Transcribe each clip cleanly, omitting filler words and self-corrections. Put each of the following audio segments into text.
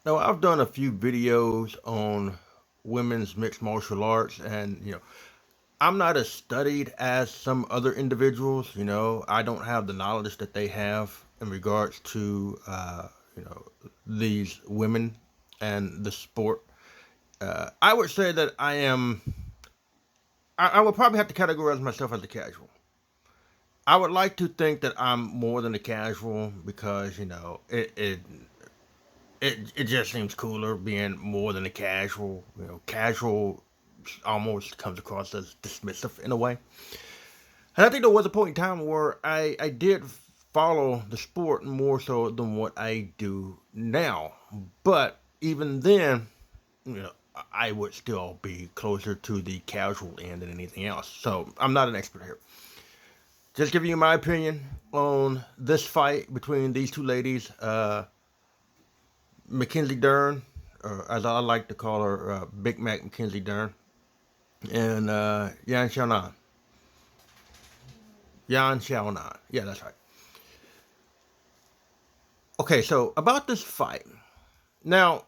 Now, I've done a few videos on women's mixed martial arts, and I'm not as studied as some other individuals. I don't have the knowledge that they have in regards to these women and the sport. I would say that I am. I would probably have to categorize myself as a casual. I would like to think that I'm more than a casual because it just seems cooler being more than a casual. Casual almost comes across as dismissive in a way. And I think there was a point in time where I did follow the sport more so than what I do now. But even then, you know, I would still be closer to the casual end than anything else. So I'm not an expert here. Just giving you my opinion on this fight between these two ladies, Mackenzie Dern, or as I like to call her, Big Mac Mackenzie Dern, and Yan Xiaonan. Yan Xiaonan. Yeah, that's right. Okay, so about this fight. Now,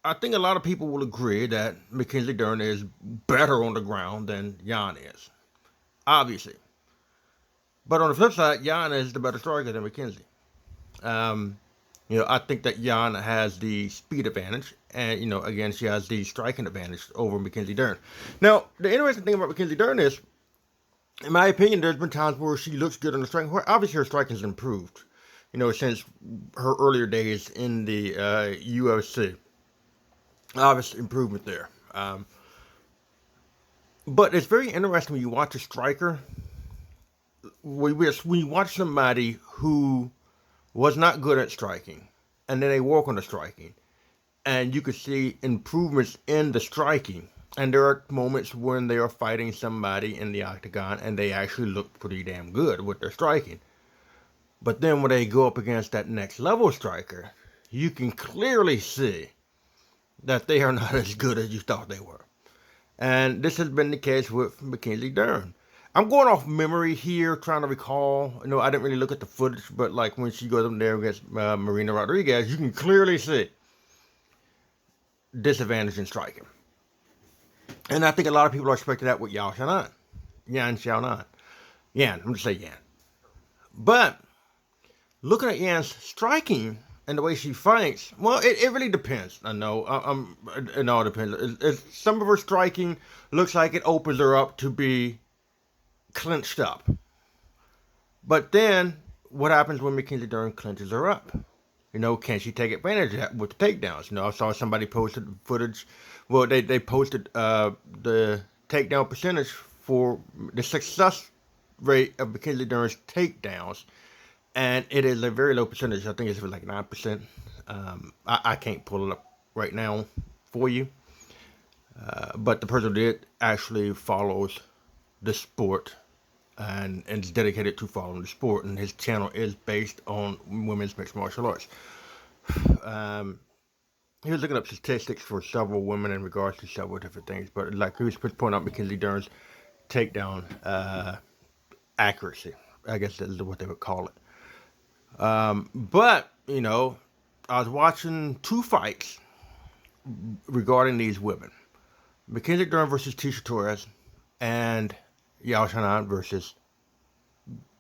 I think a lot of people will agree that Mackenzie Dern is better on the ground than Yan is. Obviously. But on the flip side, Yan is the better striker than Mackenzie. Um, I think that Yan has the speed advantage, and again, she has the striking advantage over Mackenzie Dern. Now, the interesting thing about Mackenzie Dern is, in my opinion, there's been times where she looks good on the striking. Obviously, her striking has improved, since her earlier days in the UFC. Obvious improvement there. But it's very interesting when you watch a striker. When you watch somebody who was not good at striking, and then they work on the striking, and you could see improvements in the striking. And there are moments when they are fighting somebody in the octagon, and they actually look pretty damn good with their striking. But then when they go up against that next level striker, you can clearly see that they are not as good as you thought they were. And this has been the case with Mackenzie Dern. I'm going off memory here, trying to recall. I didn't really look at the footage, but like when she goes up there against Marina Rodriguez, you can clearly see disadvantage in striking. And I think a lot of people are expecting that with Yan Xiaonan. Yan, I'm just saying Yan. But looking at Yan's striking and the way she fights, well, it really depends. I know, it all depends. Some of her striking looks like it opens her up to be clinched up. But then, what happens when Mackenzie Dern clinches her up? Can she take advantage of that with the takedowns? I saw somebody posted footage. Well, they posted the takedown percentage for the success rate of Mackenzie Dern's takedowns, and it is a very low percentage. I think it's like 9%. I can't pull it up right now for you, but the person did actually follows the sport and is dedicated to following the sport, and his channel is based on women's mixed martial arts. He was looking up statistics for several women in regards to several different things, but like he was pointing out Mackenzie Dern's takedown accuracy. I guess that's what they would call it. But I was watching two fights regarding these women: Mackenzie Dern versus Tisha Torres, and Yan Xiaonan versus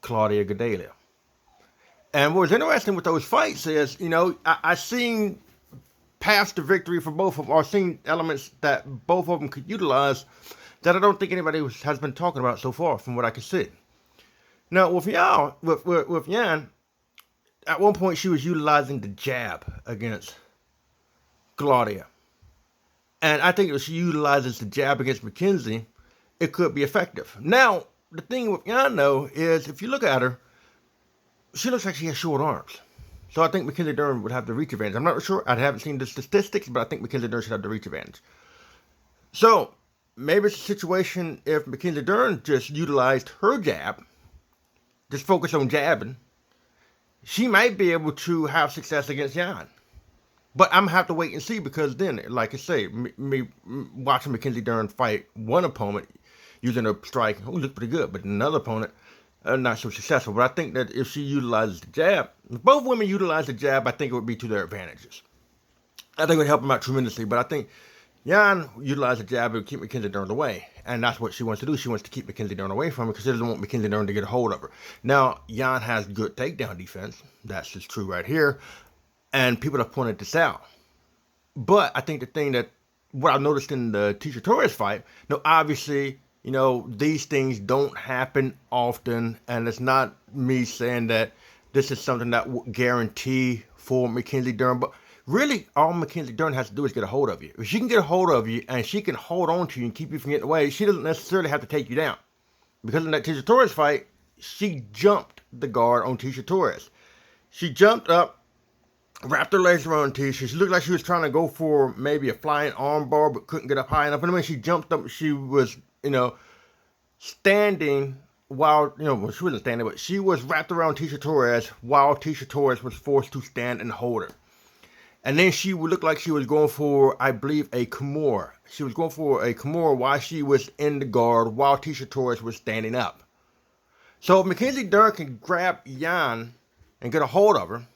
Claudia Gadelha. And what was interesting with those fights is, I seen past the victory for both of them, or seen elements that both of them could utilize that I don't think anybody has been talking about so far, from what I can see. Now, with Yan, at one point she was utilizing the jab against Claudia. And I think if she utilizes the jab against Mackenzie, it could be effective. Now, the thing with Yan, though, is if you look at her, she looks like she has short arms. So I think Mackenzie Dern would have the reach advantage. I'm not sure. I haven't seen the statistics, but I think Mackenzie Dern should have the reach advantage. So maybe it's a situation if Mackenzie Dern just utilized her jab, just focus on jabbing, she might be able to have success against Yan. But I'm going to have to wait and see, because then, like I say, me watching Mackenzie Dern fight one opponent using a strike, who looked pretty good, but another opponent, not so successful. But I think that if she utilizes the jab, if both women utilize the jab, I think it would be to their advantages. I think it would help him out tremendously. But I think Yan utilized the jab to keep Mackenzie Dern away. And that's what she wants to do. She wants to keep Mackenzie Dern away from her because she doesn't want Mackenzie Dern to get a hold of her. Now, Yan has good takedown defense. That's just true right here. And people have pointed this out. But I think the thing that, what I've noticed in the Tecia Torres fight, obviously, these things don't happen often. And it's not me saying that this is something that would guarantee for Mackenzie Dern. But really, all Mackenzie Dern has to do is get a hold of you. If she can get a hold of you and she can hold on to you and keep you from getting away, she doesn't necessarily have to take you down. Because in that Tecia Torres fight, she jumped the guard on Tecia Torres. She jumped up, wrapped her legs around Tecia. She looked like she was trying to go for maybe a flying armbar, but couldn't get up high enough. And when she jumped up, she was, standing while, well, she wasn't standing, but she was wrapped around Tecia Torres while Tecia Torres was forced to stand and hold her. And then she would look like she was going for, I believe, a Kimura. She was going for a Kimura while she was in the guard, while Tecia Torres was standing up. So if Mackenzie Dern can grab Yan and get a hold of her,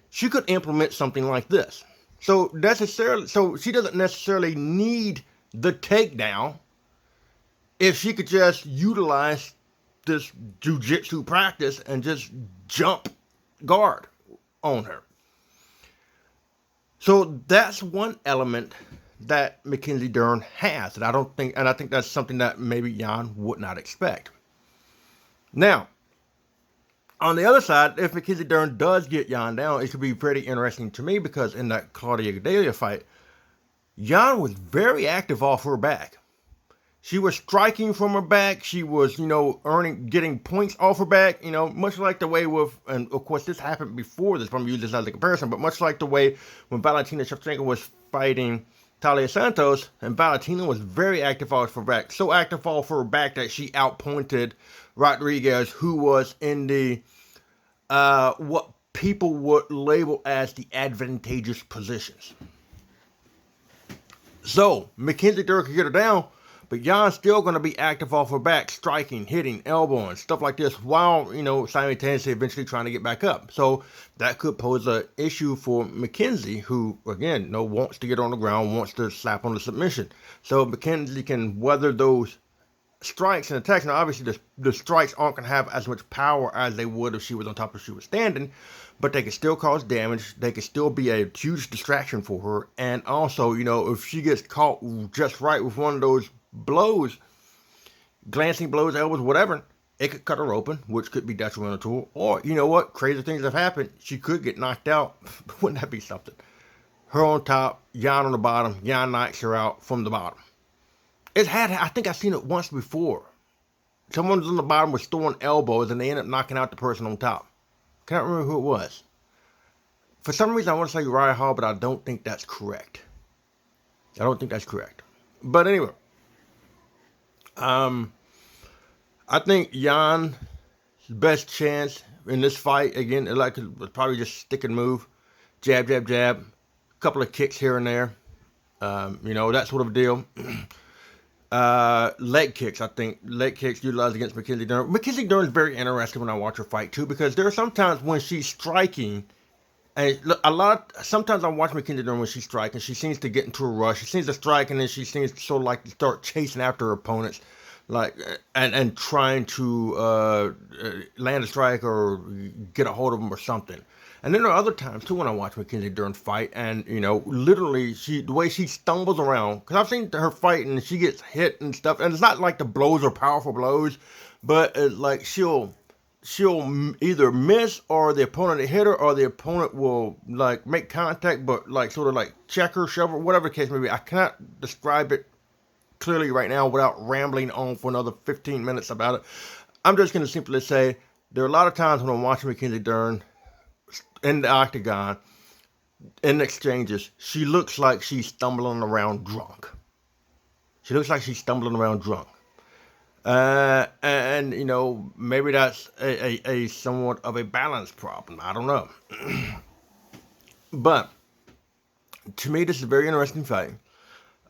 she could implement something like this. So she doesn't necessarily need the takedown if she could just utilize this jiu-jitsu practice and just jump guard on her. So that's one element that Mackenzie Dern has, and I think that's something that maybe Yan would not expect. Now, on the other side, if Mackenzie Dern does get Yan down, it could be pretty interesting to me because in that Claudia Gadelha fight, Yan was very active off her back. She was striking from her back. She was, getting points off her back, much like the way with, and of course this happened before this, I'm using this as a comparison, but much like the way when Valentina Shevchenko was fighting Talia Santos, and Valentina was very active off her back. So active off her back that she outpointed Rodriguez, who was in the, what people would label as the advantageous positions. So, Mackenzie Dern could get her down, but Yan's still going to be active off her back, striking, hitting, elbowing, stuff like this, while, simultaneously eventually trying to get back up. So that could pose an issue for Mackenzie, who, again, wants to get on the ground, wants to slap on the submission. So Mackenzie can weather those strikes and attacks. Now, obviously, the strikes aren't going to have as much power as they would if she was on top or she was standing, but they can still cause damage. They can still be a huge distraction for her. And also, if she gets caught just right with one of those blows, glancing blows, elbows, whatever, it could cut her open, which could be detrimental to her. Or, crazy things have happened. She could get knocked out. Wouldn't that be something? Her on top, Yan on the bottom. Yan knocks her out from the bottom. I think I've seen it once before. Someone on the bottom was throwing elbows and they ended up knocking out the person on top. Can't remember who it was. For some reason, I want to say Uriah Hall, but I don't think that's correct. But anyway, I think Yan's best chance in this fight, again, was probably just stick and move. Jab, jab, jab. A couple of kicks here and there. That sort of deal. Leg kicks, I think. Leg kicks utilized against Mackenzie Dern. Mackenzie Dern is very interesting when I watch her fight, too, because there are sometimes when she's striking, and sometimes I watch Mackenzie Dern when she's striking, she seems to get into a rush. She seems to strike, and then she seems to sort of like to start chasing after her opponents, and trying to land a strike or get a hold of them or something. And then there are other times, too, when I watch Mackenzie Dern fight, and, literally, the way she stumbles around, because I've seen her fight, and she gets hit and stuff, and it's not like the blows are powerful blows, but she'll either miss, or the opponent will hit her, or the opponent will, make contact, but, sort of check her, shove her, whatever the case may be. I cannot describe it clearly right now without rambling on for another 15 minutes about it. I'm just going to simply say, there are a lot of times when I'm watching Mackenzie Dern in the octagon, in exchanges, she looks like she's stumbling around drunk. And maybe that's a somewhat of a balance problem. I don't know. But to me, this is a very interesting fight.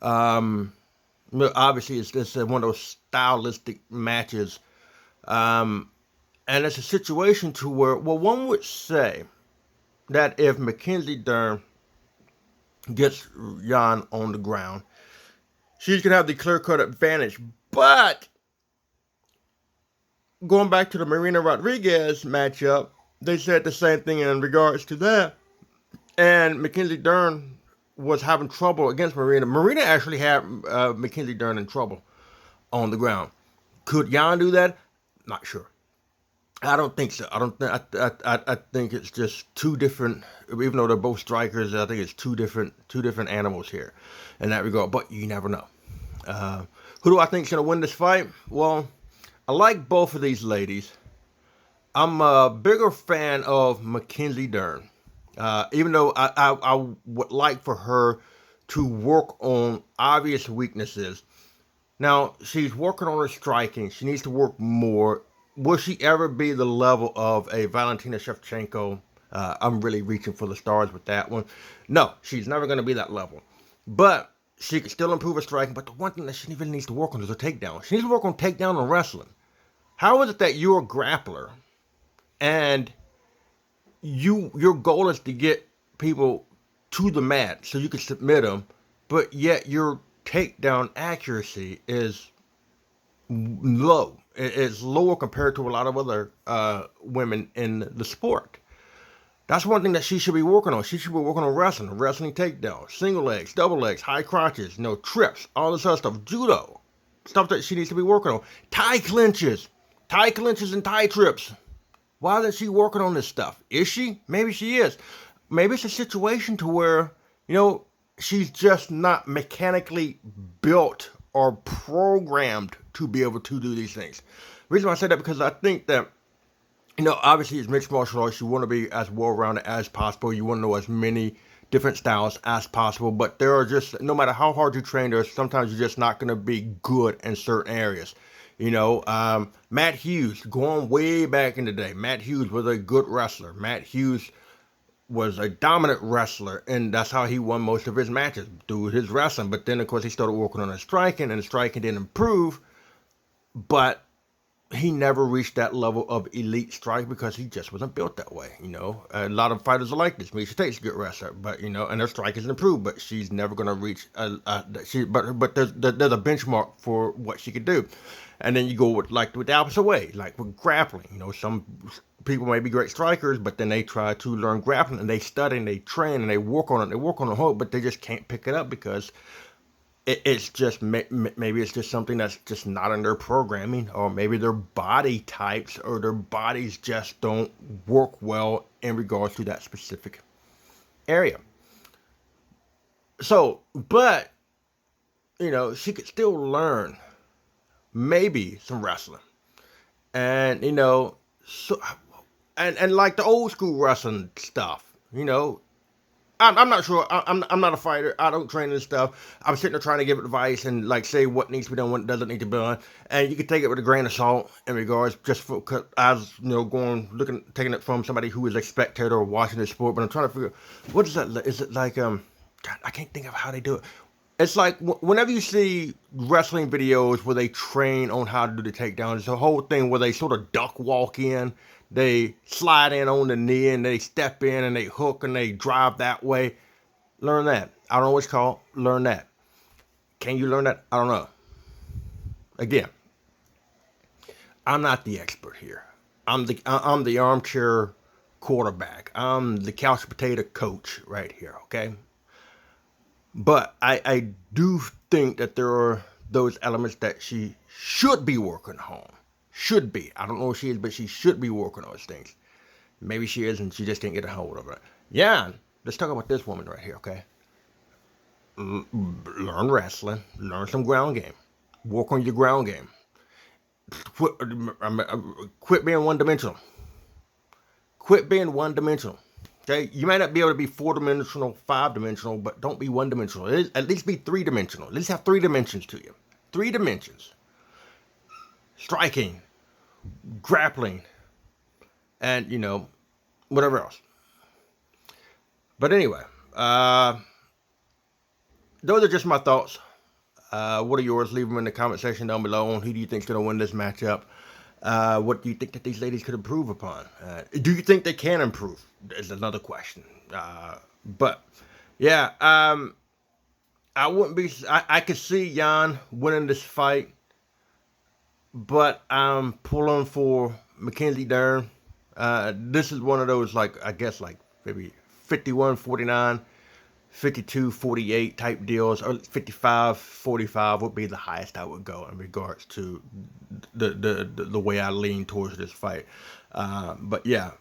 Obviously, it's one of those stylistic matches. And it's a situation to where, one would say that if Mackenzie Dern gets Yan on the ground, she's going to have the clear-cut advantage. But going back to the Marina Rodriguez matchup, they said the same thing in regards to that. And Mackenzie Dern was having trouble against Marina. Marina actually had Mackenzie Dern in trouble on the ground. Could Yan do that? Not sure. I don't think so. I don't think. I think it's just two different. Even though they're both strikers, I think it's two different animals here, in that regard. But you never know. Who do I think is going to win this fight? Well, I like both of these ladies. I'm a bigger fan of Mackenzie Dern, even though I would like for her to work on obvious weaknesses. Now, she's working on her striking. She needs to work more. Will she ever be the level of a Valentina Shevchenko? I'm really reaching for the stars with that one. No, she's never going to be that level. But she can still improve her striking. But the one thing that she really needs to work on is her takedown. She needs to work on takedown and wrestling. How is it that you're a grappler and your goal is to get people to the mat so you can submit them, but yet your takedown accuracy is low? It's lower compared to a lot of other women in the sport. That's one thing that she should be working on. She should be working on wrestling takedowns, single legs, double legs, high crotches, trips, all this other stuff, judo, stuff that she needs to be working on. Tie clinches and tie trips. Why isn't she working on this stuff? Is she? Maybe she is. Maybe it's a situation to where, she's just not mechanically built or programmed to be able to do these things. The reason why I say that, because I think that, obviously it's mixed martial arts. You want to be as well-rounded as possible. You want to know as many different styles as possible. But there are just, no matter how hard you train, there's sometimes you're just not going to be good in certain areas. Matt Hughes, going way back in the day, Matt Hughes was a good wrestler. Matt Hughes was a dominant wrestler, and that's how he won most of his matches, through his wrestling. But then, of course, he started working on his striking, and the striking didn't improve. But he never reached that level of elite strike because he just wasn't built that way. A lot of fighters are like this. Misha Tate's a good wrestler, but and her strike isn't improved, but she's never going to reach. But there's a benchmark for what she could do, and then you go with the opposite way, like with grappling. Some people may be great strikers, but then they try to learn grappling and they study and they train and they work on it. They work on the whole, but they just can't pick it up because it's just, maybe it's just something that's just not in their programming, or maybe their body types or their bodies just don't work well in regards to that specific area. So, but, she could still learn maybe some wrestling. And, so, and like the old school wrestling stuff, I'm not sure. I'm not a fighter. I don't train this stuff. I'm sitting there trying to give advice and say what needs to be done, what doesn't need to be done, and you can take it with a grain of salt in regards, just for as taking it from somebody who is a spectator or watching the sport. But I'm trying to figure, what is that? Is it like God, I can't think of how they do it. It's like whenever you see wrestling videos where they train on how to do the takedown, it's a whole thing where they sort of duck walk in. They slide in on the knee and they step in and they hook and they drive that way. Learn that. I don't know what it's called. Learn that. Can you learn that? I don't know. Again, I'm not the expert here. I'm the armchair quarterback. I'm the couch potato coach right here, okay? But I do think that there are those elements that she should be working on. Should be. I don't know if she is, but she should be working on those things. Maybe she is, and she just can't get a hold of it. Yeah, let's talk about this woman right here, okay? Learn wrestling. Learn some ground game. Work on your ground game. Quit being one-dimensional. Quit being one-dimensional. Okay? You might not be able to be four-dimensional, five-dimensional, but don't be one-dimensional. At least be three-dimensional. At least have 3 dimensions to you. 3 dimensions. Striking, grappling, and, whatever else. But anyway, those are just my thoughts. What are yours? Leave them in the comment section down below on who do you think is going to win this matchup. What do you think that these ladies could improve upon? Do you think they can improve? Is another question. But Yeah, I wouldn't be. I could see Yan winning this fight, but I'm pulling for Mackenzie Dern. This is one of those, like, I guess, like maybe 51-49, 52-48 type deals, or 55-45 would be the highest I would go in regards to the way I lean towards this fight. But yeah,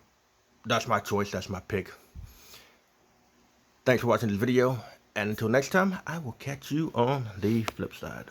that's my choice. That's my pick. Thanks for watching this video, and until next time, I will catch you on the flip side.